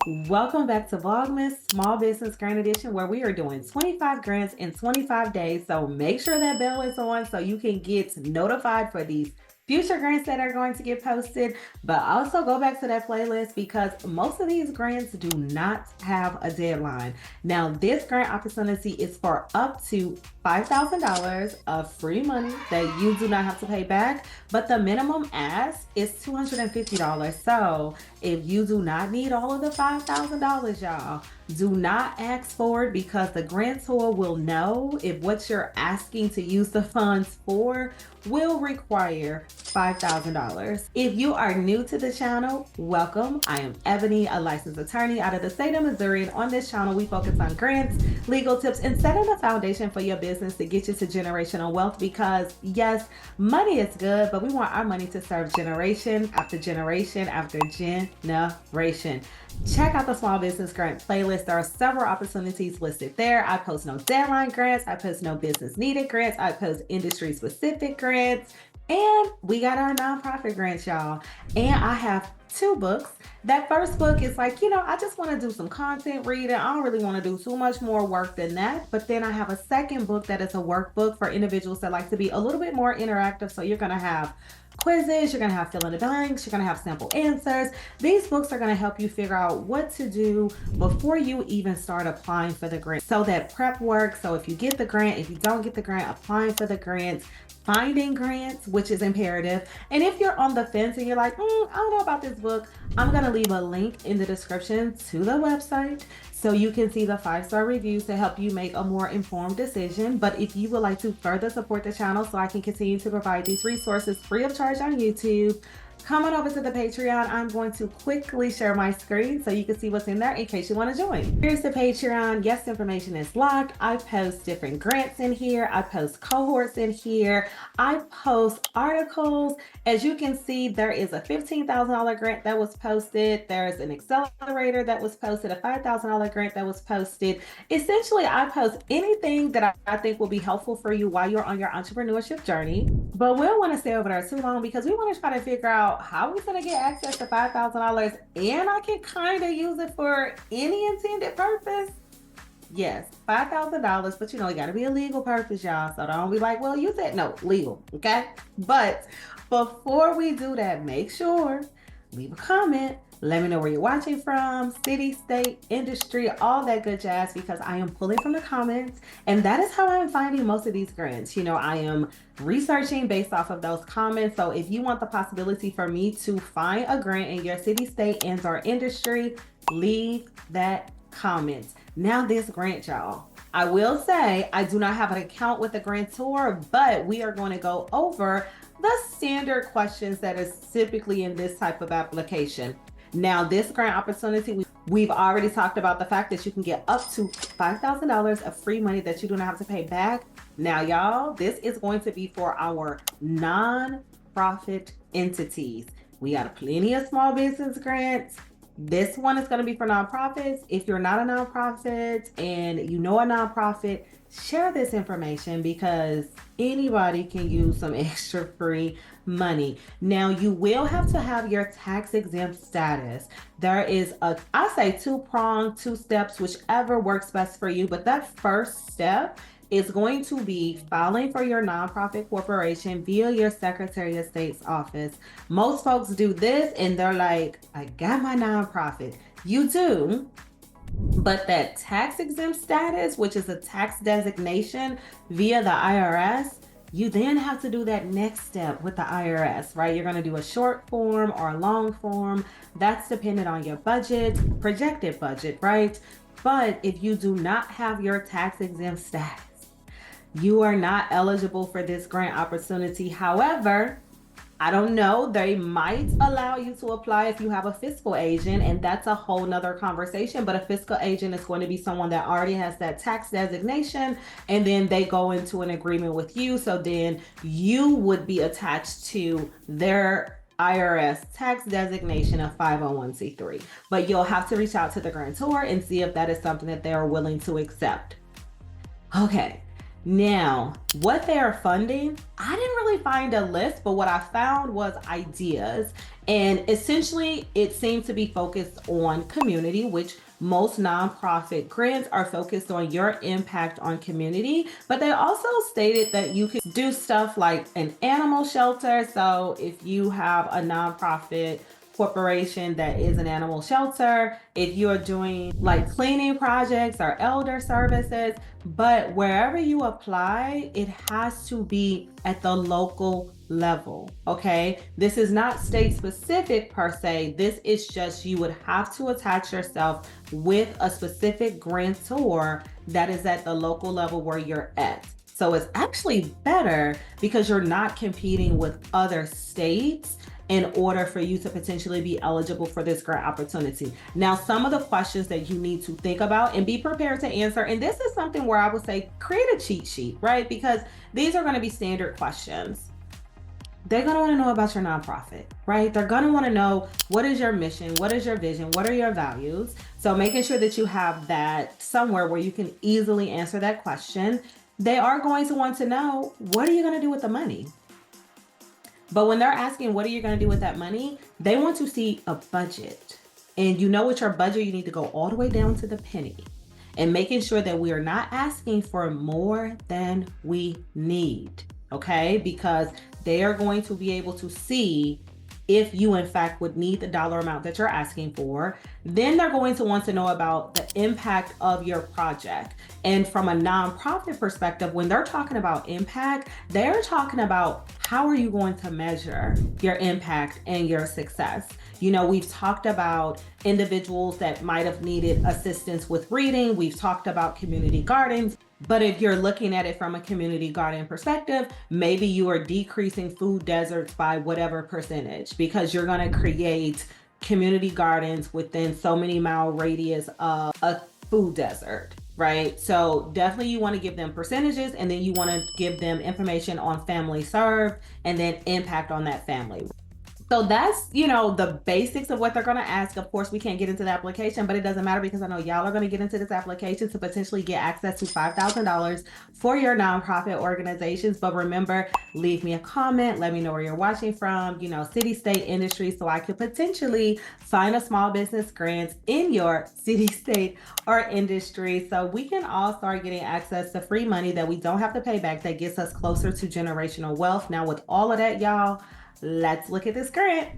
Welcome back to Vlogmas Small Business Grant Edition, where we are doing 25 grants in 25 days. So make sure that bell is on so you can get notified for these future grants that are going to get posted. But also go back to that playlist because most of these grants do not have a deadline. Now, this grant opportunity is for up to $5,000 of free money that you do not have to pay back, but the minimum ask is $250. So if you do not need all of the $5,000, y'all, do not ask for it because the grantor will know if what you're asking to use the funds for will require $5,000. If you are new to the channel, welcome. I am Ebony, a licensed attorney out of the state of Missouri, and on this channel, we focus on grants, legal tips, and setting the foundation for your business to get you to generational wealth because, yes, money is good, but we want our money to serve generation after generation after generation. Check out the small business grant playlist. There are several opportunities listed there. I post no deadline grants. I post no business needed grants. I post industry specific grants. And we got our nonprofit grants, y'all. And I have 2 books. That first book is like, I just want to do some content reading. I don't really want to do too much more work than that. But then I have a second book that is a workbook for individuals that like to be a little bit more interactive. So you're going to have quizzes, you're going to have fill in the blanks, you're going to have sample answers. These books are going to help you figure out what to do before you even start applying for the grant. So that prep work, so if you get the grant, if you don't get the grant, applying for the grants, finding grants, which is imperative. And if you're on the fence and you're like, I don't know about this book, I'm going to leave a link in the description to the website so you can see the 5-star reviews to help you make a more informed decision. But if you would like to further support the channel so I can continue to provide these resources free of charge on YouTube, come on over to the Patreon. I'm going to quickly share my screen so you can see what's in there in case you want to join. Here's the Patreon. Yes, information is locked. I post different grants in here. I post cohorts in here. I post articles. As you can see, there is a $15,000 grant that was posted. There's an accelerator that was posted, a $5,000 grant that was posted. Essentially, I post anything that I think will be helpful for you while you're on your entrepreneurship journey. But we don't want to stay over there too long because we want to try to figure out how we're going to get access to $5,000 and I can kind of use it for any intended purpose. Yes, $5,000, but you got to be a legal purpose, y'all. So don't be like, well, you said no, legal, okay? But before we do that, make sure, leave a comment. Let me know where you're watching from, city, state, industry, all that good jazz, because I am pulling from the comments. And that is how I'm finding most of these grants. I am researching based off of those comments. So if you want the possibility for me to find a grant in your city, state, and or industry, leave that comment. Now this grant, y'all. I will say I do not have an account with the grantor, but we are going to go over the standard questions that is typically in this type of application. Now, this grant opportunity, we've already talked about the fact that you can get up to $5,000 of free money that you do not have to pay back. Now, y'all, this is going to be for our non-profit entities. We got plenty of small business grants. This one is going to be for nonprofits. If you're not a nonprofit and you know a nonprofit, share this information because anybody can use some extra free money. Now, you will have to have your tax-exempt status. There is I say 2-pronged, 2 steps, whichever works best for you. But that first step is going to be filing for your nonprofit corporation via your Secretary of State's office. Most folks do this and they're like, I got my nonprofit. You do. But that tax-exempt status, which is a tax designation via the IRS, you then have to do that next step with the IRS, right? You're going to do a short form or a long form. That's dependent on your budget, projected budget, right? But if you do not have your tax-exempt status, you are not eligible for this grant opportunity. However, I don't know, they might allow you to apply if you have a fiscal agent, and that's a whole nother conversation. But a fiscal agent is going to be someone that already has that tax designation, and then they go into an agreement with you. So then you would be attached to their IRS tax designation of 501c3. But you'll have to reach out to the grantor and see if that is something that they are willing to accept. Okay. Now, what they are funding, I didn't really find a list, but what I found was ideas. And essentially, it seemed to be focused on community, which most nonprofit grants are focused on your impact on community. But they also stated that you could do stuff like an animal shelter. So if you have a nonprofit corporation that is an animal shelter, if you're doing like cleaning projects or elder services, but wherever you apply, it has to be at the local level. Okay. This is not state specific per se. This is just you would have to attach yourself with a specific grantor that is at the local level where you're at. So it's actually better because you're not competing with other states in order for you to potentially be eligible for this grant opportunity. Now, some of the questions that you need to think about and be prepared to answer, and this is something where I would say create a cheat sheet, right? Because these are going to be standard questions. They're going to want to know about your nonprofit, right? They're going to want to know what is your mission, what is your vision, what are your values. So making sure that you have that somewhere where you can easily answer that question. They are going to want to know, what are you going to do with the money? But when they're asking, what are you going to do with that money? They want to see a budget. And you know, with your budget, you need to go all the way down to the penny and making sure that we are not asking for more than we need. Okay. Because they are going to be able to see if you in fact would need the dollar amount that you're asking for. Then they're going to want to know about the impact of your project. And from a nonprofit perspective, when they're talking about impact, they're talking about how are you going to measure your impact and your success. You know, we've talked about individuals that might have needed assistance with reading. We've talked about community gardens. But if you're looking at it from a community garden perspective, maybe you are decreasing food deserts by whatever percentage because you're going to create community gardens within so many mile radius of a food desert, right? So definitely you want to give them percentages, and then you want to give them information on family served and then impact on that family. So that's, you know, the basics of what they're going to ask. Of course, we can't get into the application, but it doesn't matter because I know y'all are going to get into this application to potentially get access to $5,000 for your nonprofit organizations. But remember, leave me a comment. Let me know where you're watching from, you know, city, state, industry, so I could potentially find a small business grant in your city, state, or industry so we can all start getting access to free money that we don't have to pay back that gets us closer to generational wealth. Now, with all of that, y'all, let's look at this grant.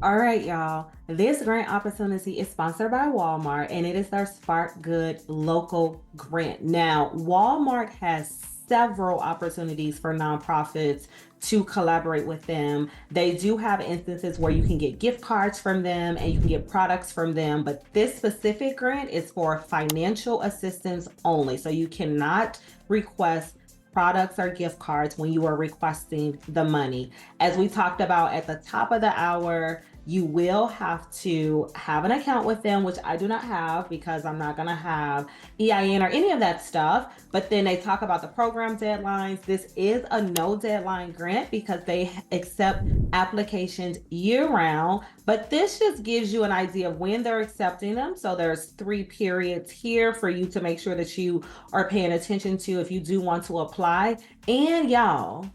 All right, y'all. This grant opportunity is sponsored by Walmart, and it is their Spark Good local grant. Now, Walmart has several opportunities for nonprofits to collaborate with them. They do have instances where you can get gift cards from them and you can get products from them, but this specific grant is for financial assistance only. So you cannot request products or gift cards when you are requesting the money. As we talked about at the top of the hour, you will have to have an account with them, which I do not have because I'm not going to have EIN or any of that stuff. But then they talk about the program deadlines. This is a no deadline grant because they accept applications year round. But this just gives you an idea of when they're accepting them. So there's 3 periods here for you to make sure that you are paying attention to if you do want to apply. And y'all,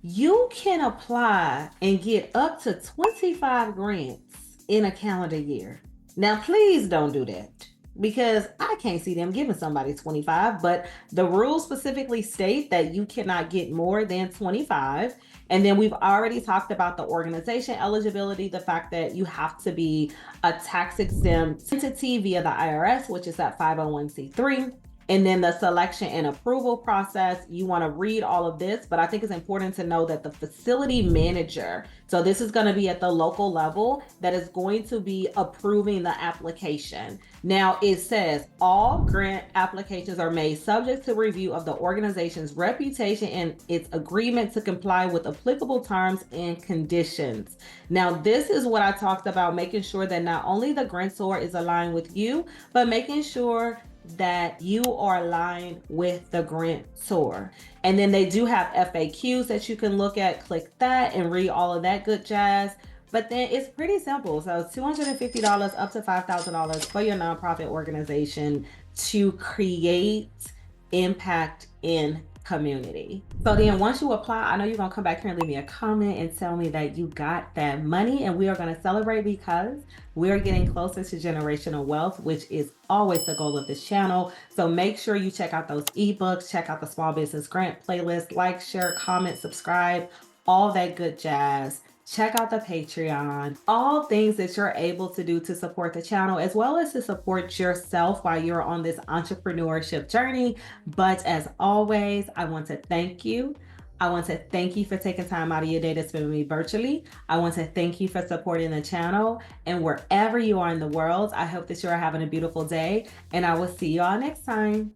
you can apply and get up to 25 grants in a calendar year. Now, please don't do that because I can't see them giving somebody 25, but the rules specifically state that you cannot get more than 25. And then we've already talked about the organization eligibility, the fact that you have to be a tax-exempt entity via the IRS, which is that 501c3. And then the selection and approval process, you want to read all of this, but I think it's important to know that the facility manager, so this is going to be at the local level, that is going to be approving the application. Now it says all grant applications are made subject to review of the organization's reputation and its agreement to comply with applicable terms and conditions. Now this is what I talked about, making sure that not only the grantor is aligned with you, but making sure that you are aligned with the grantor. And then they do have FAQs that you can look at. Click that and read all of that good jazz. But then it's pretty simple. So it's $250 up to $5,000 for your nonprofit organization to create impact in community. So then once you apply, I know you're gonna come back here and leave me a comment and tell me that you got that money, and we are gonna celebrate because we're getting closer to generational wealth, which is always the goal of this channel. So make sure you check out those ebooks, check out the small business grant playlist, like, share, comment, subscribe, all that good jazz. Check out the Patreon, all things that you're able to do to support the channel, as well as to support yourself while you're on this entrepreneurship journey. But as always, I want to thank you. I want to thank you for taking time out of your day to spend with me virtually. I want to thank you for supporting the channel. And wherever you are in the world, I hope that you are having a beautiful day. And I will see you all next time.